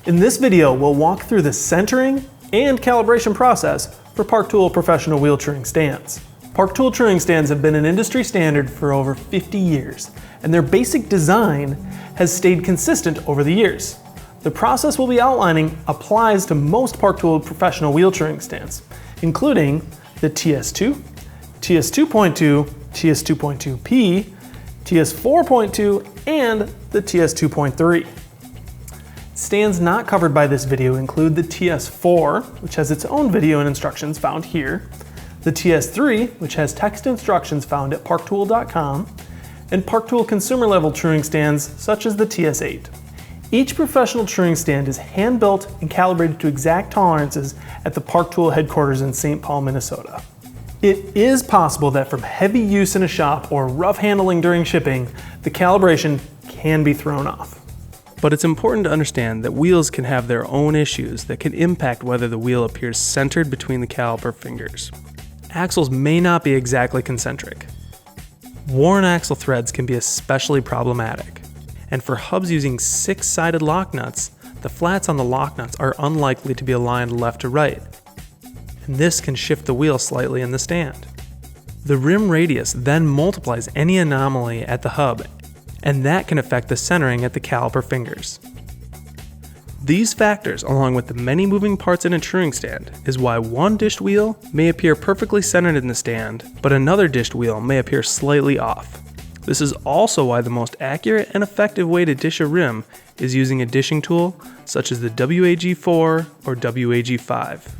In this video, we'll walk through the centering and calibration process for Park Tool professional wheel truing stands. Park Tool truing stands have been an industry standard for over 50 years, and their basic design has stayed consistent over the years. The process we'll be outlining applies to most Park Tool professional wheel truing stands, including the TS2, TS2.2, TS2.2P, TS4.2, and the TS2.3. Stands not covered by this video include the TS4, which has its own video and instructions found here, the TS3, which has text instructions found at parktool.com, and Park Tool consumer level truing stands such as the TS8. Each professional truing stand is hand-built and calibrated to exact tolerances at the Park Tool headquarters in St. Paul, Minnesota. It is possible that from heavy use in a shop or rough handling during shipping, the calibration can be thrown off. But it's important to understand that wheels can have their own issues that can impact whether the wheel appears centered between the caliper fingers. Axles may not be exactly concentric. Worn axle threads can be especially problematic. And for hubs using 6-sided lock nuts, the flats on the lock nuts are unlikely to be aligned left to right, and this can shift the wheel slightly in the stand. The rim radius then multiplies any anomaly at the hub, and that can affect the centering at the caliper fingers. These factors, along with the many moving parts in a truing stand, is why one dished wheel may appear perfectly centered in the stand, but another dished wheel may appear slightly off. This is also why the most accurate and effective way to dish a rim is using a dishing tool such as the WAG-4 or WAG-5.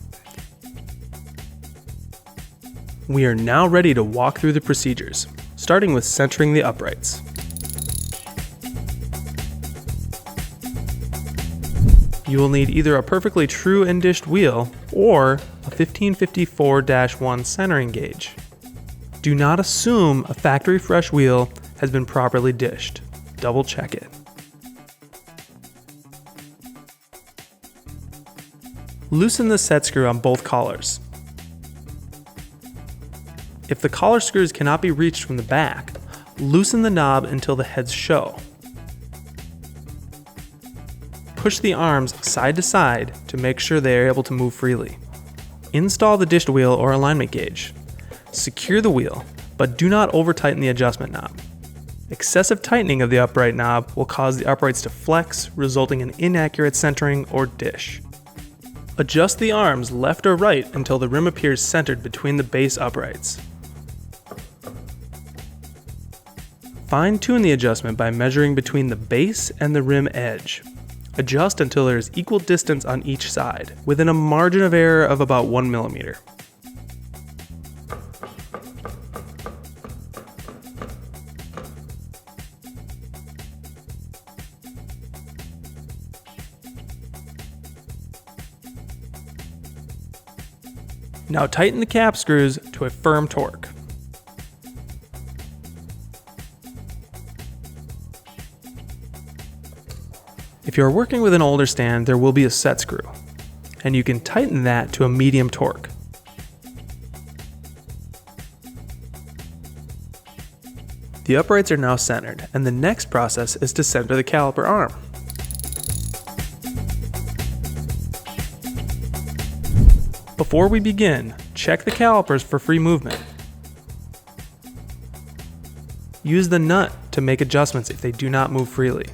We are now ready to walk through the procedures, starting with centering the uprights. You will need either a perfectly true and dished wheel or a 1554-1 centering gauge. Do not assume a factory fresh wheel has been properly dished. Double check it. Loosen the set screw on both collars. If the collar screws cannot be reached from the back, loosen the knob until the heads show. Push the arms side to side to make sure they are able to move freely. Install the dished wheel or alignment gauge. Secure the wheel, but do not over-tighten the adjustment knob. Excessive tightening of the upright knob will cause the uprights to flex, resulting in inaccurate centering or dish. Adjust the arms left or right until the rim appears centered between the base uprights. Fine-tune the adjustment by measuring between the base and the rim edge. Adjust until there is equal distance on each side, within a margin of error of about 1 millimeter. Now tighten the cap screws to a firm torque. If you are working with an older stand, there will be a set screw, and you can tighten that to a medium torque. The uprights are now centered, and the next process is to center the caliper arm. Before we begin, check the calipers for free movement. Use the nut to make adjustments if they do not move freely.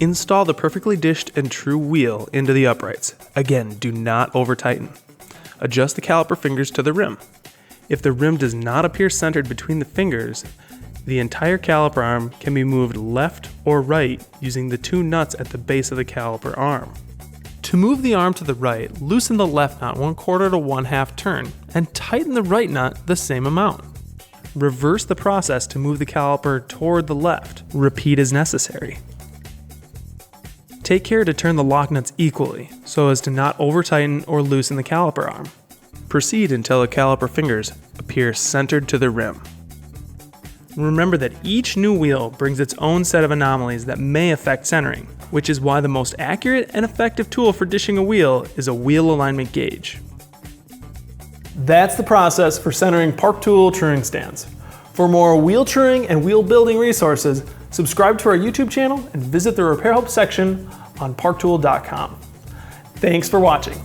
Install the perfectly dished and true wheel into the uprights. Again, do not over-tighten. Adjust the caliper fingers to the rim. If the rim does not appear centered between the fingers, the entire caliper arm can be moved left or right using the two nuts at the base of the caliper arm. To move the arm to the right, loosen the left nut 1/4 to 1/2 turn and tighten the right nut the same amount. Reverse the process to move the caliper toward the left. Repeat as necessary. Take care to turn the lock nuts equally so as to not over-tighten or loosen the caliper arm. Proceed until the caliper fingers appear centered to the rim. Remember that each new wheel brings its own set of anomalies that may affect centering, which is why the most accurate and effective tool for dishing a wheel is a wheel alignment gauge. That's the process for centering Park Tool truing stands. For more wheel truing and wheel building resources, Subscribe to our YouTube channel and visit the repair help section on parktool.com. Thanks for watching.